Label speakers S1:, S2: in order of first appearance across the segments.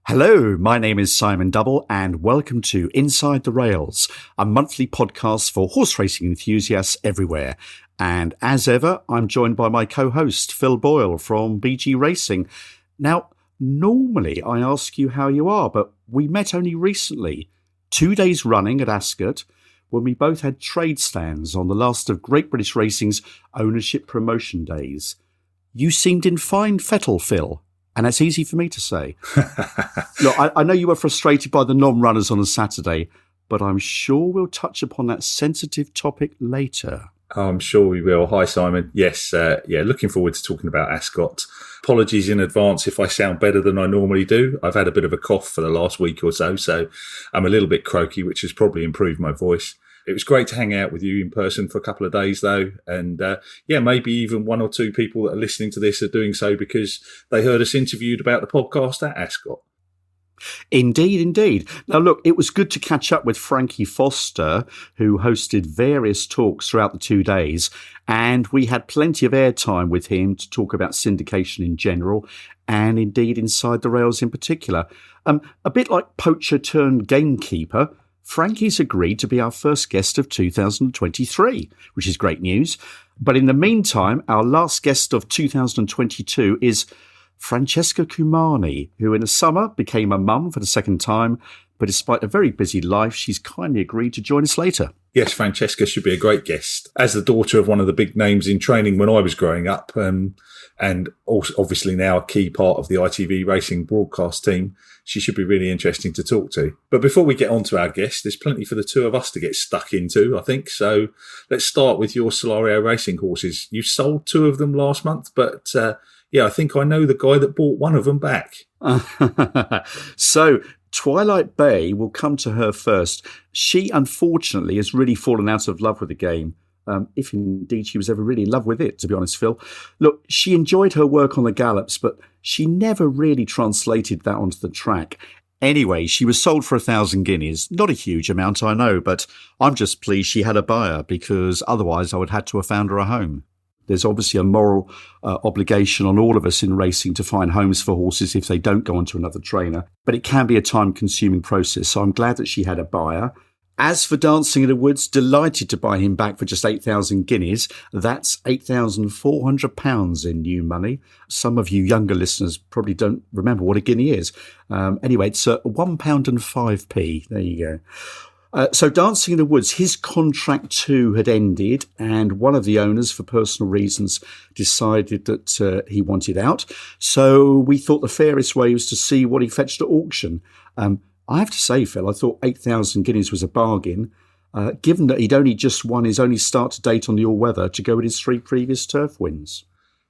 S1: Hello, my name is Simon Double and welcome to Inside the Rails, a monthly podcast for horse racing enthusiasts everywhere. And as ever, I'm joined by my co-host, Phil Boyle from ITV Racing. Now, normally I ask you how you are, but we met only recently, 2 days running at Ascot, when we both had trade stands on the last of Great British Racing's ownership promotion days. You seemed in fine fettle, Phil. And that's easy for me to say. Look, I know you were frustrated by the non-runners on a Saturday, but I'm sure we'll touch upon that sensitive topic later.
S2: I'm sure we will. Hi, Simon. Yes, looking forward to talking about Ascot. Apologies in advance if I sound better than I normally do. I've had a bit of a cough for the last week or so I'm a little bit croaky, which has probably improved my voice. It was great to hang out with you in person for a couple of days, though. And maybe even one or two people that are listening to this are doing so because they heard us interviewed about the podcast at Ascot.
S1: Indeed. Now, look, it was good to catch up with Frankie Foster, who hosted various talks throughout the 2 days. And we had plenty of airtime with him to talk about syndication in general and indeed Inside the Rails in particular. A bit like poacher turned gamekeeper, Frankie's agreed to be our first guest of 2023, which is great news. But in the meantime, our last guest of 2022 is Francesca Cumani, who in the summer became a mum for the second time, but despite a very busy life, she's kindly agreed to join us later.
S2: Yes, Francesca should be a great guest. As the daughter of one of the big names in training when I was growing up, and also obviously now a key part of the ITV Racing broadcast team, she should be really interesting to talk to. But before we get on to our guest, there's plenty for the two of us to get stuck into, I think. So let's start with your Solario racing horses. You sold 2 of them last month, but I think I know the guy that bought one of them back.
S1: So Twilight Bay will come to her first. She, unfortunately, has really fallen out of love with the game. If indeed she was ever really in love with it, to be honest, Phil. Look, she enjoyed her work on the gallops, but she never really translated that onto the track. Anyway, she was sold for 1,000 guineas. Not a huge amount, I know, but I'm just pleased she had a buyer because otherwise I would have had to have found her a home. There's obviously a moral obligation on all of us in racing to find homes for horses if they don't go on to another trainer, but it can be a time-consuming process, so I'm glad that she had a buyer. As for Dancing in the Woods, delighted to buy him back for just 8,000 guineas. That's £8,400 in new money. Some of you younger listeners probably don't remember what a guinea is. Anyway, it's £1.05. There you go. So Dancing in the Woods, his contract too had ended, and one of the owners, for personal reasons, decided that he wanted out. So we thought the fairest way was to see what he fetched at auction. I have to say, Phil, I thought 8,000 guineas was a bargain, given that he'd only just won his only start to date on the all-weather to go with his 3 previous turf wins.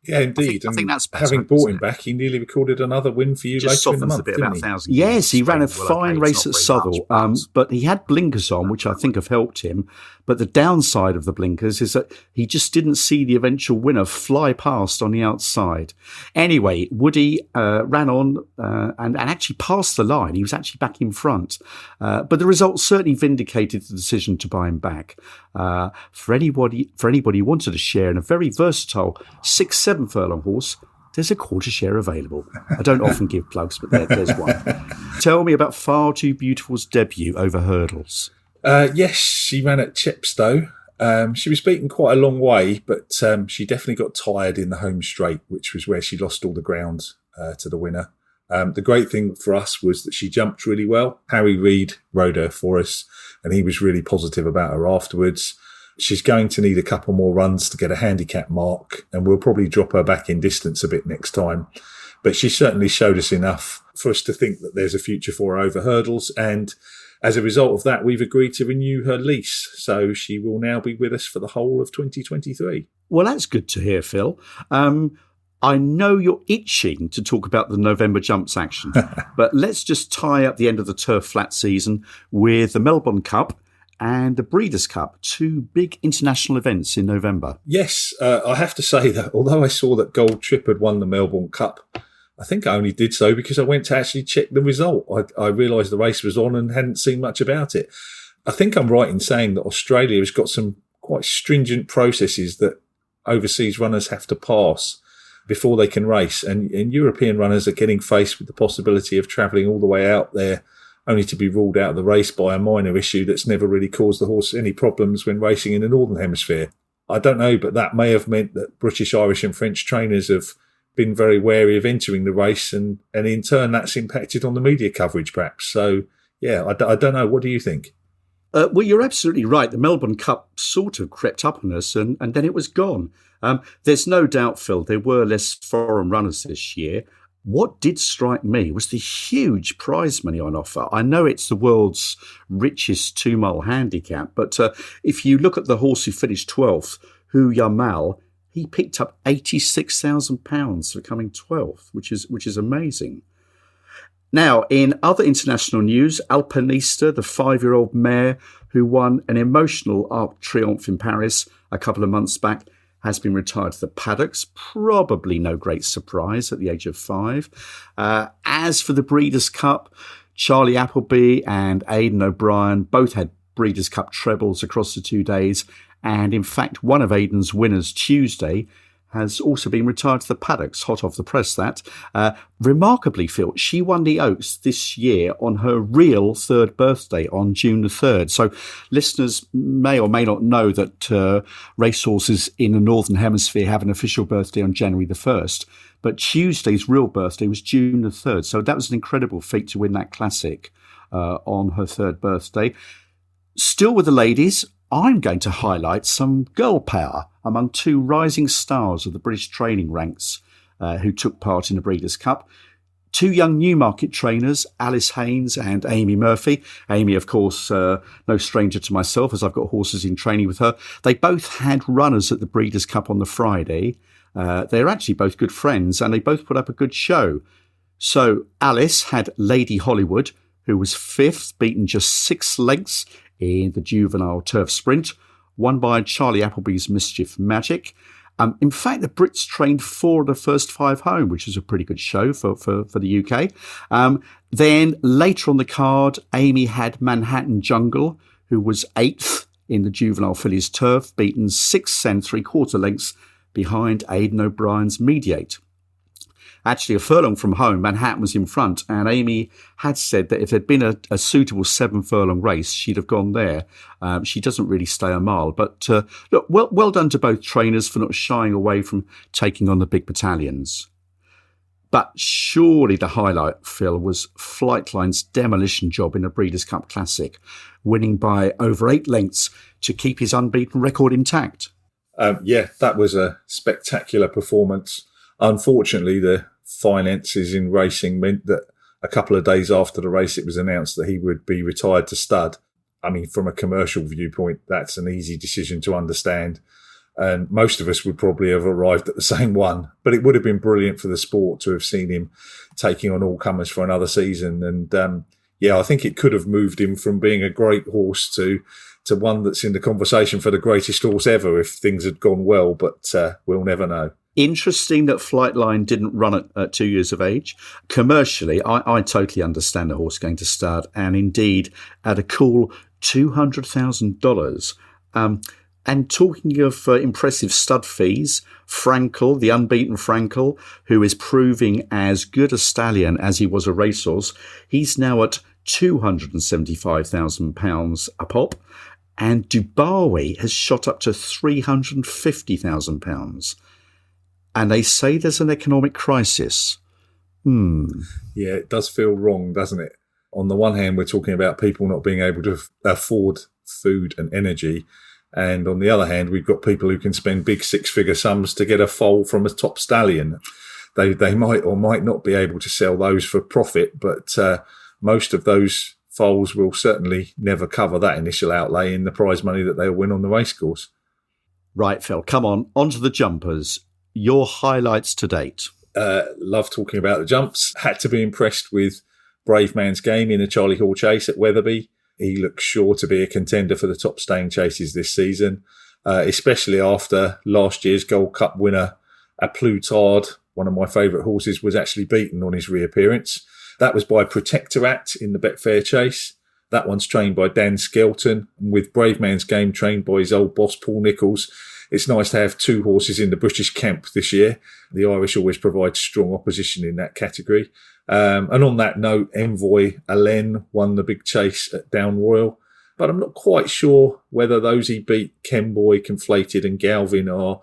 S2: Yeah, indeed.
S1: I think that's better.
S2: Having bought him back, he nearly recorded another win for you later in the month, didn't he?
S1: Yes, he ran a fine race at Southall, but he had blinkers on, which I think have helped him. But the downside of the blinkers is that he just didn't see the eventual winner fly past on the outside. Anyway, Woody ran on and actually passed the line. He was actually back in front. But the results certainly vindicated the decision to buy him back. For anybody who wanted a share in a very versatile 6-7 furlong horse, there's a quarter share available. I don't often give plugs, but there's one. Tell me about Far Too Beautiful's debut over hurdles.
S2: Yes, she ran at Chepstow. She was beaten quite a long way, but she definitely got tired in the home straight, which was where she lost all the ground to the winner. The great thing for us was that she jumped really well. Harry Reid rode her for us, and he was really positive about her afterwards. She's going to need a couple more runs to get a handicap mark, and we'll probably drop her back in distance a bit next time. But she certainly showed us enough for us to think that there's a future for her over hurdles. And as a result of that, we've agreed to renew her lease. So she will now be with us for the whole of 2023.
S1: Well, that's good to hear, Phil. I know you're itching to talk about the November jumps action, but let's just tie up the end of the turf flat season with the Melbourne Cup and the Breeders' Cup, 2 big international events in November.
S2: Yes, I have to say that although I saw that Gold Trip had won the Melbourne Cup, I think I only did so because I went to actually check the result. I realised the race was on and hadn't seen much about it. I think I'm right in saying that Australia has got some quite stringent processes that overseas runners have to pass. before they can race. And European runners are getting faced with the possibility of travelling all the way out there only to be ruled out of the race by a minor issue that's never really caused the horse any problems when racing in the Northern Hemisphere. I don't know, but that may have meant that British, Irish and French trainers have been very wary of entering the race, and in turn that's impacted on the media coverage perhaps. So, yeah, I don't know. What do you think?
S1: Well, you're absolutely right. The Melbourne Cup sort of crept up on us and then it was gone. There's no doubt, Phil, there were less foreign runners this year. What did strike me was the huge prize money on offer. I know it's the world's richest 2-mile handicap, but if you look at the horse who finished 12th, Hu Yamal, he picked up £86,000 for coming 12th, which is amazing. Now, in other international news, Alpinista, the 5-year-old mare who won an emotional Arc de Triomphe in Paris a couple of months back, has been retired to the paddocks. Probably no great surprise at the age of 5. As for the Breeders' Cup, Charlie Appleby and Aidan O'Brien both had Breeders' Cup trebles across the 2 days. And in fact, one of Aidan's winners, Tuesday, has also been retired to the paddocks, hot off the press that. Remarkably, Phil, she won the Oaks this year on her real 3rd birthday on June the 3rd. So listeners may or may not know that racehorses in the Northern Hemisphere have an official birthday on January the 1st. But Tuesday's real birthday was June the 3rd. So that was an incredible feat to win that classic on her 3rd birthday. Still with the ladies, I'm going to highlight some girl power among 2 rising stars of the British training ranks who took part in the Breeders' Cup. 2 young Newmarket trainers, Alice Haynes and Amy Murphy. Amy, of course, no stranger to myself as I've got horses in training with her. They both had runners at the Breeders' Cup on the Friday. They're actually both good friends and they both put up a good show. So Alice had Lady Hollywood, who was 5th, beaten just 6 lengths in the juvenile turf sprint, won by Charlie Appleby's Mischief Magic. In fact, the Brits trained 4 of the first 5 home, which is a pretty good show for the UK. Then later on the card, Amy had Manhattan Jungle, who was 8th in the juvenile fillies turf, beaten 6 3/4 lengths behind Aidan O'Brien's Mediate. Actually, a furlong from home, Manhattan was in front, and Amy had said that if there'd been a suitable 7-furlong race, she'd have gone there. She doesn't really stay a mile. But look, well done to both trainers for not shying away from taking on the big battalions. But surely the highlight, Phil, was Flightline's demolition job in the Breeders' Cup Classic, winning by over 8 lengths to keep his unbeaten record intact.
S2: Yeah, that was a spectacular performance. Unfortunately, the finances in racing meant that a couple of days after the race, it was announced that he would be retired to stud. I mean, from a commercial viewpoint, that's an easy decision to understand. And most of us would probably have arrived at the same one. But it would have been brilliant for the sport to have seen him taking on all comers for another season. And yeah, I think it could have moved him from being a great horse to one that's in the conversation for the greatest horse ever if things had gone well. But we'll never know.
S1: Interesting that Flightline didn't run at 2 years of age. Commercially, I totally understand the horse going to stud, and indeed at a cool $200,000. And talking of impressive stud fees, Frankel, the unbeaten Frankel, who is proving as good a stallion as he was a racehorse, he's now at £275,000 a pop. And Dubawi has shot up to £350,000. And they say there's an economic crisis.
S2: Yeah, it does feel wrong, doesn't it? On the one hand, we're talking about people not being able to afford food and energy. And on the other hand, we've got people who can spend big 6-figure sums to get a foal from a top stallion. They might or might not be able to sell those for profit, but most of those foals will certainly never cover that initial outlay in the prize money that they'll win on the racecourse.
S1: Right, Phil, come on to the jumpers. Your highlights to date.
S2: Love talking about the jumps. Had to be impressed with Brave Man's Game in a Charlie Hall chase at Wetherby. He looks sure to be a contender for the top staying chases this season, especially after last year's Gold Cup winner, A Plutard, one of my favourite horses, was actually beaten on his reappearance. That was by Protectorat in the Betfair chase. That one's trained by Dan Skelton, and with Brave Man's Game trained by his old boss, Paul Nicholls. It's nice to have two horses in the British camp this year. The Irish always provide strong opposition in that category. And on that note, Envoy Alain won the big chase at Down Royal. But I'm not quite sure whether those he beat, Kemboy, Conflated and Galvin, are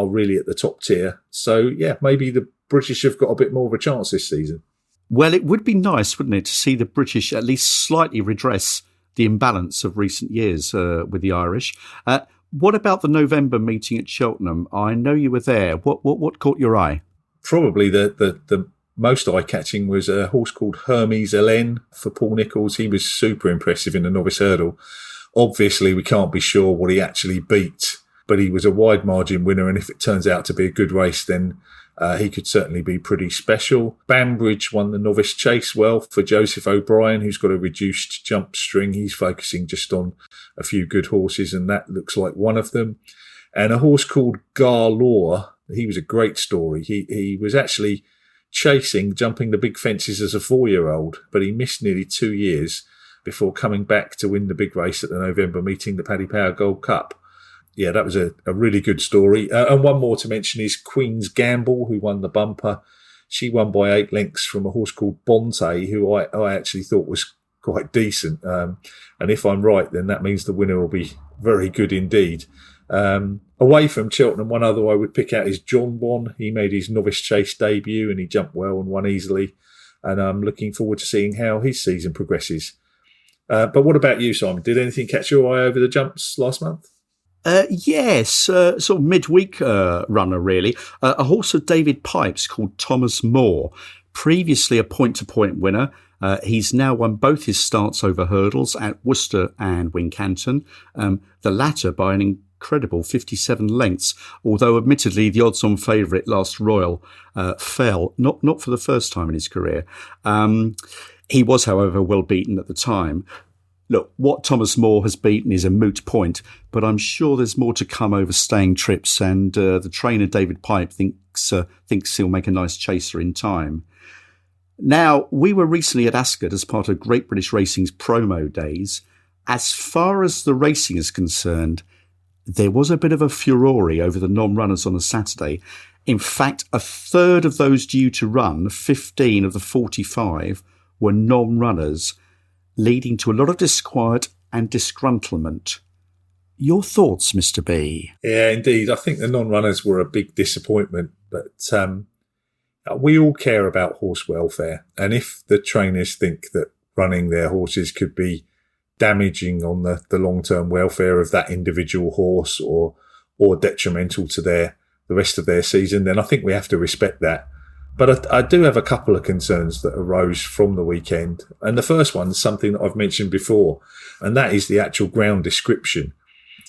S2: really at the top tier. So, yeah, maybe the British have got a bit more of a chance this season.
S1: Well, it would be nice, wouldn't it, to see the British at least slightly redress the imbalance of recent years with the Irish. What about the November meeting at Cheltenham? I know you were there. What caught your eye?
S2: Probably the most eye-catching was a horse called Hermes Alain for Paul Nicholls. He was super impressive in the novice hurdle. Obviously, we can't be sure what he actually beat, but he was a wide margin winner, and if it turns out to be a good race, then he could certainly be pretty special. Banbridge won the novice chase well for Joseph O'Brien, who's got a reduced jump string. He's focusing just on a few good horses, and that looks like one of them. And a horse called Garlaw, he was a great story. He was actually jumping the big fences as a 4-year-old, but he missed nearly 2 years before coming back to win the big race at the November meeting, the Paddy Power Gold Cup. Yeah, that was a really good story. And one more to mention is Queen's Gamble, who won the bumper. She won by 8 lengths from a horse called Bonte, who I actually thought was quite decent. And if I'm right, then that means the winner will be very good indeed. Away from Cheltenham, one other I would pick out is John Bon. He made his novice chase debut and he jumped well and won easily. And I'm looking forward to seeing how his season progresses. But what about you, Simon? Did anything catch your eye over the jumps last month?
S1: Yes, sort of midweek runner, really. A horse of David Pipes called Thomas Moore, previously a point-to-point winner. He's now won both his starts over hurdles at Worcester and Wincanton, the latter by an incredible 57 lengths, although admittedly the odds-on favourite Last Royal fell, not for the first time in his career. He was, however, well beaten at the time. Look, what Thomas Moore has beaten is a moot point, but I'm sure there's more to come over staying trips, and the trainer David Pipe thinks he'll make a nice chaser in time. Now, we were recently at Ascot as part of Great British Racing's promo days. As far as the racing is concerned, there was a bit of a furore over the non-runners on a Saturday. In fact, a third of those due to run, 15 of the 45, were non-runners, leading to a lot of disquiet and disgruntlement. Your thoughts, Mr. B?
S2: Yeah, indeed. I think the non-runners were a big disappointment, but we all care about horse welfare. And if the trainers think that running their horses could be damaging on the long-term welfare of that individual horse or detrimental to the rest of their season, then I think we have to respect that. But I do have a couple of concerns that arose from the weekend. And the first one is something that I've mentioned before, and that is the actual ground description.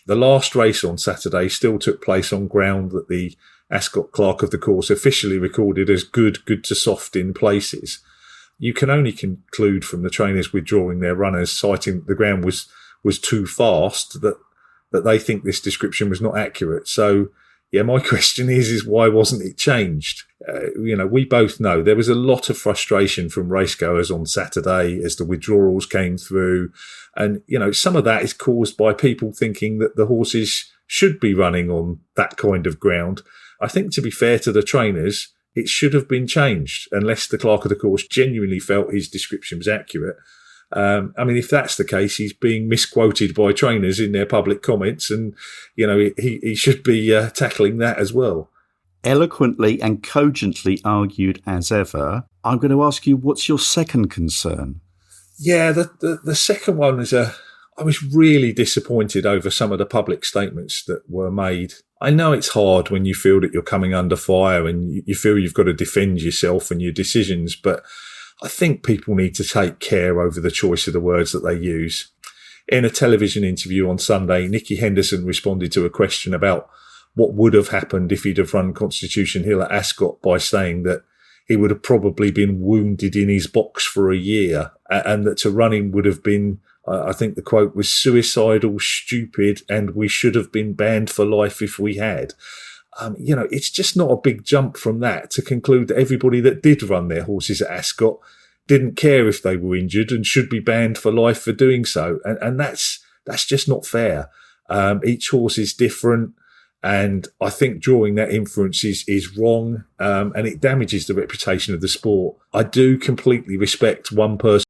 S2: The last race on Saturday still took place on ground that the Ascot Clerk of the Course officially recorded as good to soft in places. You can only conclude from the trainers withdrawing their runners, citing the ground was too fast, that they think this description was not accurate. So, yeah, my question is why wasn't it changed? We both know there was a lot of frustration from racegoers on Saturday as the withdrawals came through. And, some of that is caused by people thinking that the horses should be running on that kind of ground. I think, to be fair to the trainers, it should have been changed unless the Clerk of the Course genuinely felt his description was accurate. If that's the case, he's being misquoted by trainers in their public comments, and, he should be tackling that as well.
S1: Eloquently and cogently argued as ever. I'm going to ask you, what's your second concern?
S2: Yeah, the second one is I was really disappointed over some of the public statements that were made. I know it's hard when you feel that you're coming under fire and you feel you've got to defend yourself and your decisions, but I think people need to take care over the choice of the words that they use. In a television interview on Sunday, Nicky Henderson responded to a question about what would have happened if he'd have run Constitution Hill at Ascot by saying that he would have probably been wounded in his box for a year, and that to run him would have been, I think the quote was, suicidal, stupid, and we should have been banned for life if we had. It's just not a big jump from that to conclude that everybody that did run their horses at Ascot didn't care if they were injured and should be banned for life for doing so. And that's just not fair. Each horse is different. And I think drawing that inference is wrong, and it damages the reputation of the sport. I do completely respect one person